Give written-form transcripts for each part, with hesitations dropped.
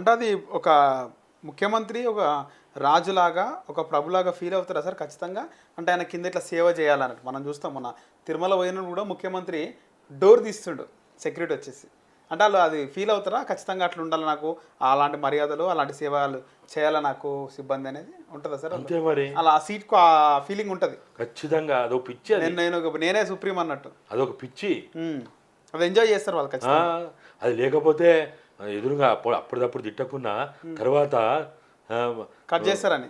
అంటే అది ఒక ముఖ్యమంత్రి ఒక రాజులాగా ఒక ప్రభులాగా ఫీల్ అవుతారా సార్ ఖచ్చితంగా? అంటే ఆయన కింద ఇట్లా సేవ చేయాలన్నట్టు మనం చూస్తాం మొన్న తిరుమల పోయినప్పుడు కూడా ముఖ్యమంత్రి డోర్ తీస్తుండు సెక్యూరిటీ వచ్చేసి. అంటే వాళ్ళు అది ఫీల్ అవుతారా ఖచ్చితంగా అట్లా ఉండాలి నాకు, అలాంటి మర్యాదలు అలాంటి సేవలు చేయాలి నాకు సిబ్బంది అనేది ఉంటుందా సార్? అంతే మరి. అలా ఆ సీట్కు ఆ ఫీలింగ్ ఉంటుంది. ఖచ్చితంగా అదొక పిచ్చి అది. నేనే సుప్రీం అన్నట్టు. అదొక పిచ్చి. అది ఎంజాయ్ చేస్తారు వాళ్ళు ఖచ్చితంగా. అది లేకపోతే ఎదురుగా అప్పటిదప్పుడు తిట్టకున్నా తర్వాత కట్ చేస్తారని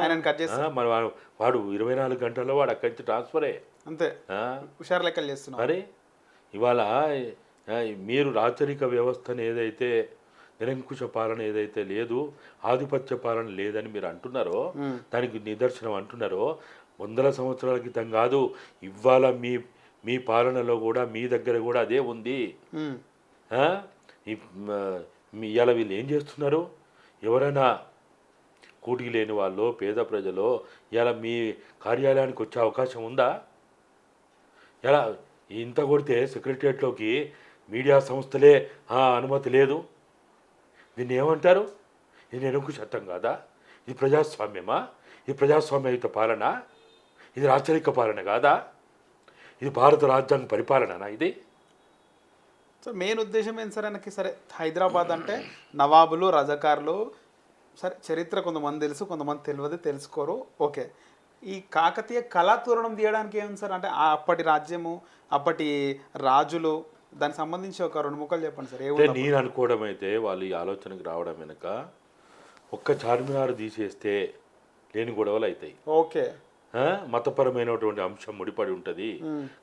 ఆయనని కట్ చేస్తారు. మరి వాడు 24 గంటల్లో వాడు అక్కడి నుంచి ట్రాన్స్ఫరే. అంతే హుషారు లెక్కలు చేస్తున్నారు. మరి ఇవాళ మీరు రాచరిక వ్యవస్థను ఏదైతే నిరంకుశ పాలన ఏదైతే లేదు, ఆధిపత్య పాలన లేదని మీరు అంటున్నారో, దానికి నిదర్శనం అంటున్నారో, వందల సంవత్సరాల క్రితం కాదు, ఇవాళ మీ పాలనలో కూడా మీ దగ్గర కూడా అదే ఉంది. ఇవాళ వీళ్ళు ఏం చేస్తున్నారు? ఎవరైనా కూటికి లేని వాళ్ళు, పేద ప్రజలు ఇవాళ మీ కార్యాలయానికి వచ్చే అవకాశం ఉందా? ఎలా ఇంత కొడితే సెక్రటరియట్లోకి మీడియా సంస్థలే అనుమతి లేదు. దీన్ని ఏమంటారు? ఇది నిరంకుశత్వం కాదా? ఇది ప్రజాస్వామ్యమా? ఇది ప్రజాస్వామ్యయుత పాలన? ఇది రాచరిక పాలన కాదా? ఇది భారత రాజ్యాంగ పరిపాలననా ఇది? సో మెయిన్ ఉద్దేశం ఏంటి సార్ ఆయనకి? సరే హైదరాబాద్ అంటే నవాబులు రజాకారులు, సరే చరిత్ర కొంతమంది తెలుసు, కొంతమంది తెలియదు, తెలుసుకోరు, ఓకే. ఈ కాకతీయ కళాతోరణం తీయడానికి ఏముంది సార్? అంటే అప్పటి రాజ్యము, అప్పటి రాజులు, దానికి సంబంధించి ఒక 2 ముక్కలు చెప్పండి సార్. నేను అనుకోవడం అయితే వాళ్ళు ఈ ఆలోచనకు రావడం వెనుక ఒక్క చార్మినార్ తీసేస్తే లేని గొడవలు అవుతాయి. ఓకే. మతపరమైనటువంటి అంశం ముడిపడి ఉంటుంది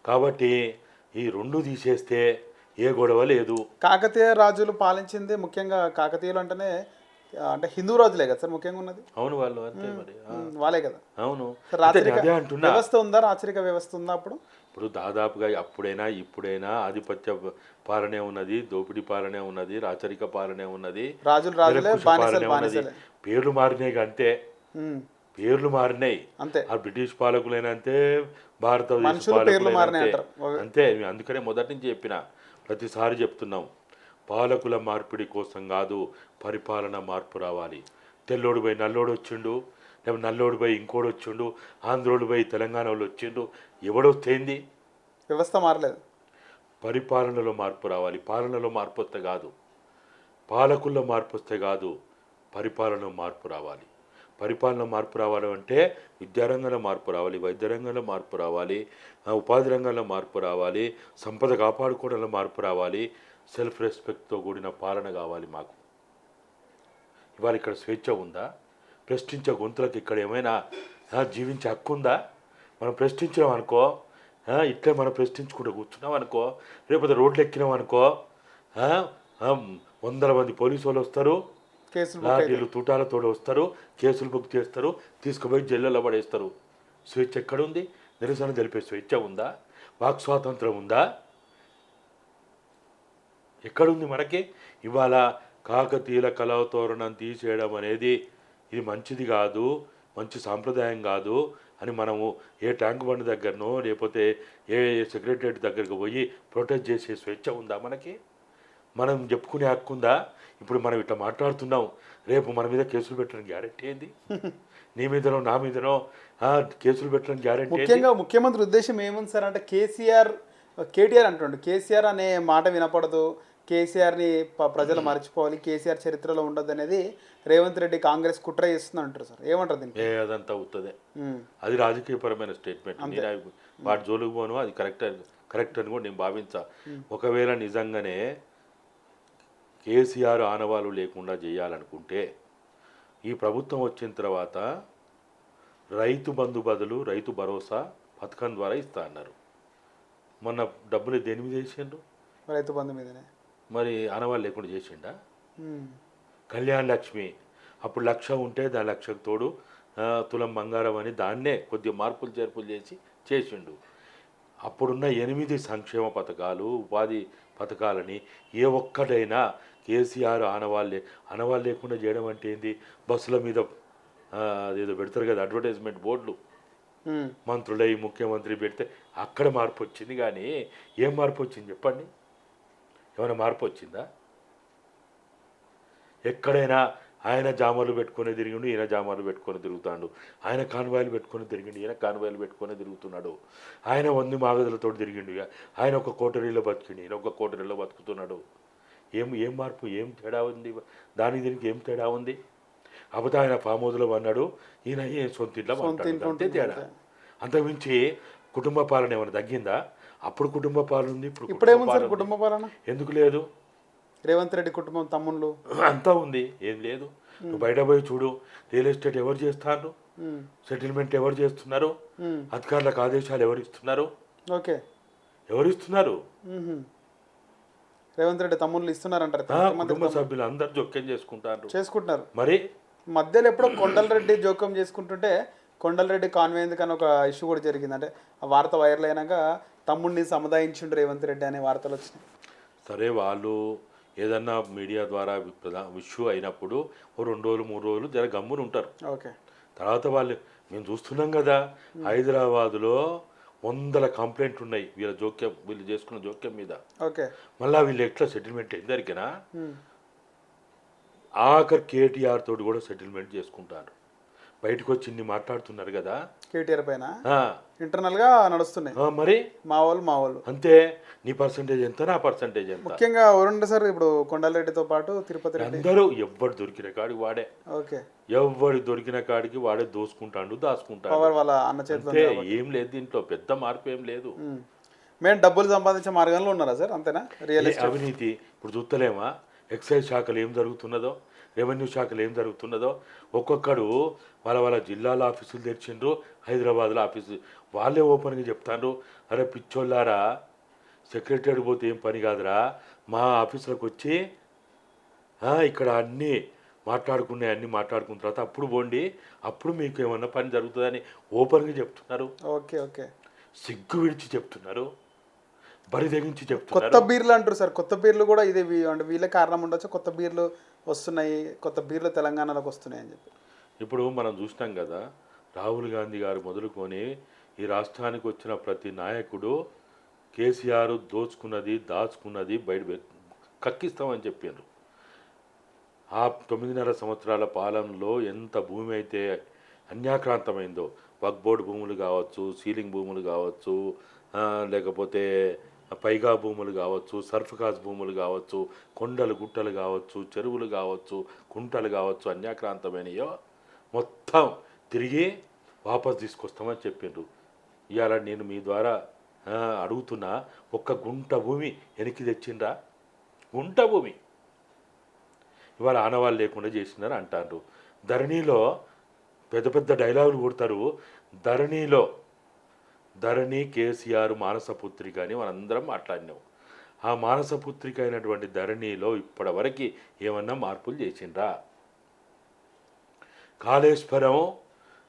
కాబట్టి ఈ 2 తీసేస్తే ఏ గొడవ లేదు. కాకతీయ రాజులు పాలించింది ముఖ్యంగా కాకతీయులు అంటేనే అంటే హిందూ రాజులే కదా సార్ ముఖ్యంగా ఉన్నది. అవును, వాళ్ళు అంతే మరి, వాళ్ళే కదా. అవును, అదే అంటున్నా. వ్యవస్థ ఉందా, రాచరిక వ్యవస్థ ఉందా అప్పుడు? ఇప్పుడు దాదాపుగా అప్పుడైనా ఇప్పుడైనా ఆధిపత్య పాలనే ఉన్నది, దోపిడీ పాలనే ఉన్నది, రాచరిక పాలనే ఉన్నది, పాలనే ఉన్నది. పేర్లు మారినాయి అంతే, పేర్లు మారినాయి అంతే. ఆ బ్రిటిష్ పాలకులైనా అంతే, భారతదేశ పాలకులైనా అంతే. అందుకనే మొదటి నుంచి చెప్పిన, ప్రతిసారి చెప్తున్నాం, పాలకుల మార్పిడి కోసం కాదు, పరిపాలన మార్పు రావాలి. తెల్లోడు పోయి నల్లోడు వచ్చిండు, లేకపోతే నల్లోడు పోయి ఇంకోడు వచ్చిండు, ఆంధ్రోడు పోయి తెలంగాణ వాళ్ళు వచ్చిండు, ఎవడొస్తేంది? వ్యవస్థ మారలేదు. పరిపాలనలో మార్పు రావాలి. పాలనలో మార్పు వస్తే కాదు, పాలకుల్లో మార్పు వస్తే కాదు, పరిపాలనలో మార్పు రావాలి. పరిపాలన మార్పు రావాలంటే విద్యారంగంలో మార్పు రావాలి, వైద్య రంగంలో మార్పు రావాలి, ఉపాధి రంగంలో మార్పు రావాలి, సంపద కాపాడుకోవడంలో మార్పు రావాలి, సెల్ఫ్ రెస్పెక్ట్తో కూడిన పాలన కావాలి మాకు. ఇవాళ ఇక్కడ స్వేచ్ఛ ఉందా? ప్రశ్నించే గొంతులకు ఇక్కడ ఏమైనా జీవించే హక్కు ఉందా? మనం ప్రశ్నించినాం అనుకో, ఇట్లే మనం ప్రశ్నించుకుంటూ కూర్చున్నాం అనుకో, రేపు రోడ్లు ఎక్కినాం అనుకో, 100 మంది పోలీసు వాళ్ళు వస్తారు, లాఠీలు తూటాలతో వస్తారు, కేసులు బుక్ చేస్తారు, తీసుకుపోయి జైల్లో పడేస్తారు. స్వేచ్ఛ ఎక్కడుంది? నిరసన తెలిపే స్వేచ్ఛ ఉందా? వాక్ స్వాతంత్రం ఉందా? ఎక్కడుంది మనకి? ఇవాళ కాకతీయుల కళాతోరణం తీసేయడం అనేది ఇది మంచిది కాదు, మంచి సాంప్రదాయం కాదు అని మనము ఏ ట్యాంక్ బండ్ దగ్గరనో లేకపోతే ఏ సెక్రటరియట్ దగ్గరకు పోయి ప్రొటెస్ట్ చేసే స్వేచ్ఛ ఉందా మనకి? మనం చెప్పుకునే హక్కు ఉందా? ఇప్పుడు మనం ఇట్లా మాట్లాడుతున్నాం, రేపు మన మీద కేసులు పెట్టడం గ్యారెంటీ ఏంది? నీ మీదనో నా మీదనో కేసులు పెట్టడం గ్యారెంటీ? ముఖ్యంగా ముఖ్యమంత్రి ఉద్దేశం ఏముంది సార్ అంటే కేటీఆర్ అంటుండే, కేసీఆర్ అనే మాట వినపడదు, కేసీఆర్ని ప్రజలు మర్చిపోవాలి, కేసీఆర్ చరిత్రలో ఉండదు అనేది రేవంత్ రెడ్డి కాంగ్రెస్ కుట్ర చేస్తుంది అంటారు సార్. ఏమంటారు దీనికి? అదంతా అవుతుంది, అది రాజకీయపరమైన స్టేట్మెంట్. నేను వాటి జోలికి పోను, అది కరెక్ట్ అని కూడా నేను భావించా. ఒకవేళ నిజంగానే కేసీఆర్ ఆనవాళ్ళు లేకుండా చేయాలనుకుంటే ఈ ప్రభుత్వం వచ్చిన తర్వాత రైతు బంధు బదులు రైతు భరోసా పథకం ద్వారా ఇస్తా అన్నారు. మొన్న డబ్బులు దేని మీద వేసిండు? రైతు బంధు మీదనే. మరి ఆనవాళ్ళు లేకుండా చేసిండా? కళ్యాణ్ లక్ష్మి అప్పుడు 1,00,000 ఉంటే దాని 1,00,000కు తోడు తులం బంగారం అని దాన్నే కొద్దిగా మార్పులు చేర్పులు చేసిండు. అప్పుడున్న 8 సంక్షేమ పథకాలు, ఉపాధి పథకాలని ఏ ఒక్కటైనా కేసీఆర్ ఆనవాళ్ళు లేకుండా చేయడం అంటే ఏంది? బస్సుల మీద అదేదో పెడతారు కదా అడ్వర్టైజ్మెంట్ బోర్డులు, మంత్రులై ముఖ్యమంత్రి పెడితే అక్కడ మార్పు వచ్చింది. కానీ ఏం మార్పు వచ్చింది చెప్పండి? ఏమైనా మార్పు వచ్చిందా? ఎక్కడైనా ఆయన జామర్లు పెట్టుకొని తిరిగిండు, ఈయన జామర్లు పెట్టుకొని తిరుగుతాడు. ఆయన కాన్వాయిలు పెట్టుకొని తిరిగిండు, ఈయన కాన్వాయిలు పెట్టుకొని తిరుగుతున్నాడు. ఆయన వంది మాగదులతో తిరిగిండు, ఇక ఆయన ఒక కోటరీలో బతికిండు, ఈయన ఒక కోటరీలో బతుకుతున్నాడు. ఏం మార్పు, ఏం తేడా ఉంది? దానికి దీనికి ఏం తేడా ఉంది? కాకపోతే ఆయన ఫామ్ హౌస్లో అన్నాడు, ఈయన సొంత ఇంట్లో మాట్లాడు, అంతే తేడా. అంతకుమించి కుటుంబ పాలన ఏమైనా తగ్గిందా? అప్పుడు కుటుంబ పాలన ఉంది, ఇప్పుడేముంది సార్ కుటుంబ పాలన? ఎందుకు లేదు? రేవంత్ రెడ్డి కుటుంబం తమ్ముళ్ళు అంతా ఉంది, ఏం లేదు. నువ్వు బయట పోయి చూడు, రియల్ ఎస్టేట్ ఎవరు చేస్తారు, సెటిల్మెంట్ ఎవరు చేస్తున్నారు, అధికారులకు ఆదేశాలు ఎవరు ఇస్తున్నారు? ఓకే, ఎవరు ఇస్తున్నారు? రేవంత్ రెడ్డి తమ్ముళ్ళు ఇస్తున్నారంటారు. కుటుంబ సభ్యులు అందరు జోక్యం చేసుకుంటున్నారు. మరి మధ్యలో ఎప్పుడో కొండలరెడ్డి జోక్యం చేసుకుంటుంటే కొండలరెడ్డి కాన్వే ఎందుకని ఒక ఇష్యూ కూడా జరిగింది. అంటే ఆ వార్త వైరల్ అయినాక తమ్ముడిని సముదాయించిండు రేవంత్ రెడ్డి అనే వార్తలు వచ్చినాయి. సరే, వాళ్ళు ఏదన్నా మీడియా ద్వారా ఇష్యూ అయినప్పుడు ఓ 2 రోజులు 3 రోజులు జర గమ్మున ఉంటారు. ఓకే, తర్వాత వాళ్ళు మేము చూస్తున్నాం కదా, హైదరాబాదులో 100 కంప్లైంట్లు ఉన్నాయి వీళ్ళు చేసుకున్న జోక్యం మీద. ఓకే, మళ్ళీ వీళ్ళు ఎట్లా సెటిల్మెంట్ ఎందరికైనా ఆఖరి కేటీఆర్ తోటి కూడా సెటిల్మెంట్ చేసుకుంటారు. బయటకు వచ్చి ఇన్ని మాట్లాడుతున్నారు కదా కేటీఆర్ పైన ఇంటర్నల్ గా నడుస్తున్నాయి. మరి మా వాళ్ళు అంతే, నీ పర్సంటేజ్ ఎంత, నా పర్సంటేజ్ ఎంత. ముఖ్యంగా ఎవరుండే సార్ ఇప్పుడు కొండలరెడ్డితో పాటు తిరుపతి రెడ్డి అందరూ ఎవరు దొరికిన కాడికి వాడే. ఓకే, ఎవరు దొరికిన కాడికి వాడే దాచుకుంటాడు. వాళ్ళ అన్న చేతిలో ఏం లేదు, దీంట్లో పెద్ద మార్పు ఏం లేదు. మేము డబ్బులు సంపాదించే మార్గంలో ఉన్నారా సార్? అంతేనా? రియల్ ఎస్టేట్ అవినీతి ఇప్పుడు చూస్తలేమా? ఎక్సైజ్ శాఖలు ఏం జరుగుతున్నదో, రెవెన్యూ శాఖలు ఏం జరుగుతున్నదో. ఒక్కొక్కడు వాళ్ళ జిల్లాల ఆఫీసులు తెరిచిండ్రు, హైదరాబాద్లో ఆఫీసు వాళ్ళే ఓపెన్గా చెప్తాండ్రు, అరే పిచ్చోళ్ళారా, సెక్రటరీ పోతే ఏం పని కాదురా, మా ఆఫీసులకు వచ్చి ఇక్కడ అన్నీ మాట్లాడుకున్న తర్వాత అప్పుడు పోండి, అప్పుడు మీకు ఏమన్నా పని జరుగుతుందని ఓపెన్గా చెప్తున్నారు. ఓకే ఓకే, సిగ్గు విడిచి చెప్తున్నారు, బరి తెగించి చెప్తున్నారు. కొత్త బీర్లు అంటారు సార్, కొత్త బీర్లు కూడా ఇదే అంటే వీళ్ళే కారణం ఉండొచ్చు. కొత్త బీర్లు వస్తున్నాయి, కొత్త బీర్లు తెలంగాణలోకి వస్తున్నాయి అని చెప్పి ఇప్పుడు మనం చూసినాం కదా, రాహుల్ గాంధీ గారు మొదలుకొని ఈ రాష్ట్రానికి వచ్చిన ప్రతి నాయకుడు కేసీఆర్ దాచుకున్నది బయట కక్కిస్తామని చెప్పారు. ఆ 9.5 సంవత్సరాల పాలనలో ఎంత భూమి అయితే అన్యాక్రాంతమైందో, వక్ఫ్ బోర్డు భూములు కావచ్చు, సీలింగ్ భూములు కావచ్చు, లేకపోతే పైగా భూములు కావచ్చు, సర్ఫకాజ్ భూములు కావచ్చు, కొండలు గుట్టలు కావచ్చు, చెరువులు కావచ్చు, కుంటలు కావచ్చు, అన్యాక్రాంతమైనయో మొత్తం తిరిగి వాపస్ తీసుకొస్తామని చెప్పిండ్రు. ఇవాళ నేను మీ ద్వారా అడుగుతున్నా, ఒక్క గుంట భూమి వెనక్కి తెచ్చిండ్రా? గుంట భూమి ఇవాళ ఆనవాళ్ళు లేకుండా చేసినారు అంటారు. ధరణిలో పెద్ద పెద్ద డైలాగులు కొడతారు. ధరణి కేసీఆర్ మానసపుత్రిక అని మనందరం మాట్లాడినాం. ఆ మానసపుత్రిక అయినటువంటి ధరణిలో ఇప్పటివరకు ఏమన్నా మార్పులు చేసిండ్రా? కాళేశ్వరం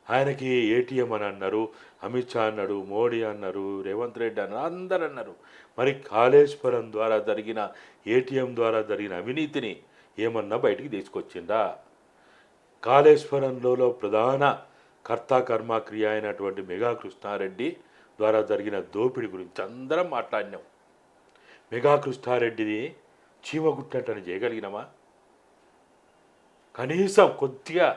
ఆయనకి ఏటీఎం అని అన్నారు, అమిత్ షా అన్నాడు, మోడీ అన్నారు, రేవంత్ రెడ్డి అన్నారు, అందరు అన్నారు. మరి కాళేశ్వరం ద్వారా జరిగిన ఏటీఎం ద్వారా జరిగిన అవినీతిని ఏమన్నా బయటికి తీసుకొచ్చిందా? కాళేశ్వరంలో ప్రధాన కర్మ క్రియ అయినటువంటి మెగా కృష్ణారెడ్డి ద్వారా జరిగిన దోపిడీ గురించి అందరం మాట్లాడినాం. మెగా కృష్ణారెడ్డిది చీమగుట్టినట్టని చేయగలిగినామా? కనీసం కొద్దిగా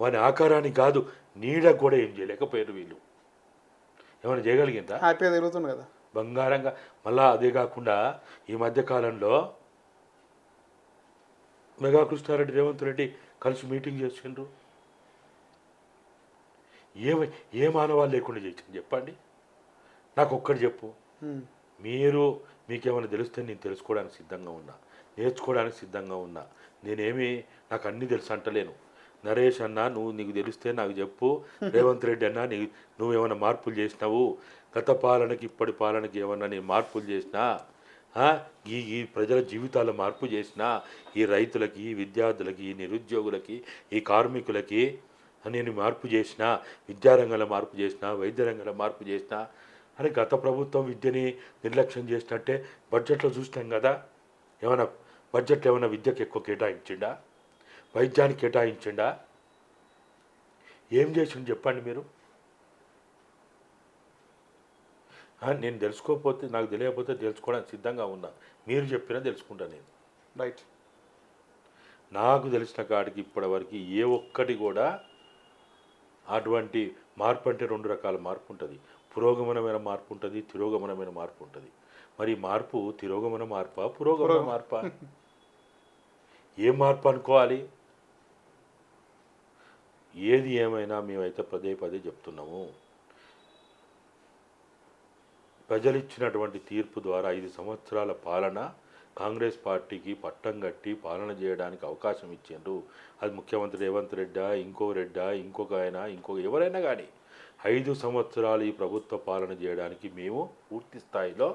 వాని ఆకారాన్ని కాదు, నీడ కూడా ఏం చేయలేకపోయారు వీళ్ళు. ఏమైనా చేయగలిగిందా? హ్యాపీగా తిరుగుతుంది కదా బంగారంగా. మళ్ళా అదే కాకుండా ఈ మధ్యకాలంలో మెగా కృష్ణారెడ్డి రేవంత్ రెడ్డి కలిసి మీటింగ్ చేసిండ్రు. ఏ మానవాళ్ళు లేకుండా చేసింది చెప్పండి? నాకు ఒక్కటి చెప్పు. మీకేమైనా తెలిస్తే నేను తెలుసుకోవడానికి సిద్ధంగా ఉన్నా, నేర్చుకోవడానికి సిద్ధంగా ఉన్నా. నాకు అన్నీ తెలుసు అంటలేను. నరేష్ అన్న, నీకు తెలిస్తే నాకు చెప్పు. రేవంత్ రెడ్డి అన్న, నువ్వేమైనా మార్పులు చేసినావు, గత పాలనకి ఇప్పటి పాలనకి ఏమన్నా నేను మార్పులు చేసినా, ఈ ప్రజల జీవితాల మార్పు చేసినా, ఈ రైతులకి, ఈ విద్యార్థులకి, ఈ నిరుద్యోగులకి, ఈ కార్మికులకి నేను మార్పు చేసిన, విద్యారంగంలో మార్పు చేసిన, వైద్య రంగంలో మార్పు చేసిన అని గత ప్రభుత్వం విద్యని నిర్లక్ష్యం చేసినట్టే బడ్జెట్లో చూసినాం కదా. బడ్జెట్లో ఏమైనా విద్యకు ఎక్కువ కేటాయించిండా? వైద్యానికి కేటాయించిండా? ఏం చేసిండు చెప్పండి మీరు? నేను తెలుసుకోకపోతే, నాకు తెలియకపోతే తెలుసుకోవడానికి సిద్ధంగా ఉన్నా. మీరు చెప్పినా తెలుసుకుంటా నేను. రైట్. నాకు తెలిసిన కాడికి ఇప్పటివరకు ఏ ఒక్కటి కూడా అటువంటి మార్పు అంటే రెండు రకాల మార్పు ఉంటుంది. పురోగమనమైన మార్పు ఉంటుంది, తిరోగమనమైన మార్పు ఉంటుంది. మరి ఈ మార్పు తిరోగమన మార్పా, పురోగమన మార్పా? ఏం మార్పు అనుకోవాలి? ఏది ఏమైనా మేమైతే పదే పదే చెప్తున్నాము, ప్రజలిచ్చినటువంటి తీర్పు ద్వారా 5 సంవత్సరాల పాలన కాంగ్రెస్ పార్టీకి పట్టం కట్టి పాలన చేయడానికి అవకాశం ఇచ్చిండ్రు. అది ముఖ్యమంత్రి రేవంత్ రెడ్డా, ఇంకో రెడ్డా, ఇంకొక ఆయన, ఎవరైనా కానీ 5 సంవత్సరాలు ఈ ప్రభుత్వ పాలన చేయడానికి మేము పూర్తి స్థాయిలో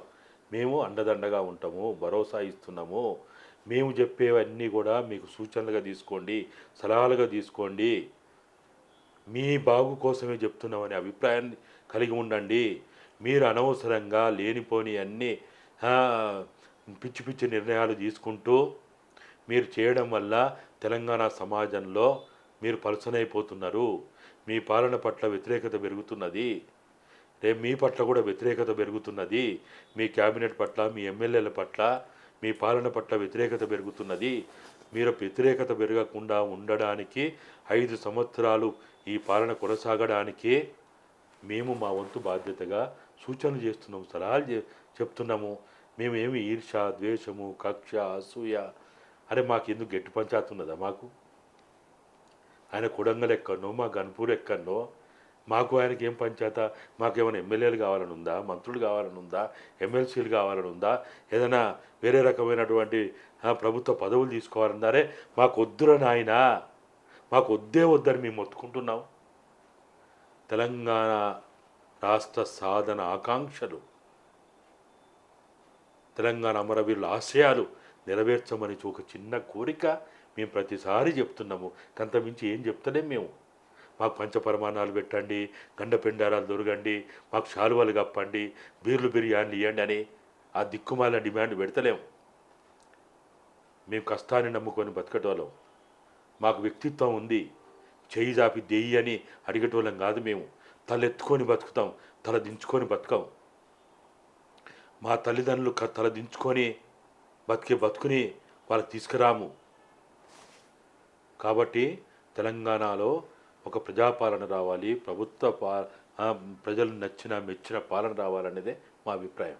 మేము అండదండగా ఉంటాము, భరోసా ఇస్తున్నాము. మేము చెప్పేవన్నీ కూడా మీకు సూచనలుగా తీసుకోండి, సలహాలుగా తీసుకోండి, మీ బాగు కోసమే చెప్తున్నామనే అభిప్రాయాన్ని కలిగి ఉండండి. మీరు అనవసరంగా లేనిపోని అన్ని పిచ్చి పిచ్చి నిర్ణయాలు తీసుకుంటూ మీరు చేయడం వల్ల తెలంగాణ సమాజంలో మీరు పలుసనైపోతున్నారు. మీ పాలన పట్ల వ్యతిరేకత పెరుగుతున్నది. రేపు మీ పట్ల కూడా వ్యతిరేకత పెరుగుతున్నది. మీ క్యాబినెట్ పట్ల, మీ ఎమ్మెల్యేల పట్ల, మీ పాలన పట్ల వ్యతిరేకత పెరుగుతున్నది. మీరు వ్యతిరేకత పెరగకుండా ఉండడానికి 5 సంవత్సరాలు ఈ పాలన కొనసాగడానికి మేము మా వంతు బాధ్యతగా సూచనలు చేస్తున్నాము, సలహాలు చెప్తున్నాము. మేము ఏమి ఈర్ష, ద్వేషము, కక్ష, అసూయ అరే మాకు ఎందుకు గట్టి పంచాయతీ ఉన్నదా? మాకు ఆయన కొడంగల్ ఎక్కడనో, మా గన్పూర్ ఎక్కడనో, మాకు ఆయనకి ఏం పంచాయత? మాకేమైనా ఎమ్మెల్యేలు కావాలని ఉందా, మంత్రులు కావాలని ఉందా, ఎమ్మెల్సీలు కావాలని ఉందా, ఏదైనా వేరే రకమైనటువంటి ప్రభుత్వ పదవులు తీసుకోవాలన్నారే? మాకు వద్దురా నాయనా, మాకు వద్దని మేము మొత్తుకుంటున్నాం. తెలంగాణ రాష్ట్ర సాధన ఆకాంక్షలు, తెలంగాణ అమరవీరుల ఆశయాలు నెరవేర్చమని ఒక చిన్న కోరిక మేము ప్రతిసారి చెప్తున్నాము. కంత మించి ఏం చెప్తలేం మేము. మాకు పంచపరమాణాలు పెట్టండి, గండపెండారాలు దొరకండి, మాకు శాలువాలు కప్పండి, బీర్లు బిర్యానీలు ఇవ్వండి అని ఆ దిక్కుమాల డిమాండ్ పెడతలేము. మేము కష్టాన్ని నమ్ముకొని బతకటోళ్ళం. మాకు వ్యక్తిత్వం ఉంది. చేయి జాపి దెయ్యి అని అడిగేటోళ్ళం కాదు. మేము తలెత్తుకొని బతుకుతాం, తల దించుకొని బతకం. మా తల్లిదండ్రులు తల దించుకొని బతుకుని వాళ్ళకి తీసుకురాము. కాబట్టి తెలంగాణలో ఒక ప్రజాపాలన రావాలి, ప్రభుత్వ ప్రజలు మెచ్చిన పాలన రావాలనేదే మా అభిప్రాయం.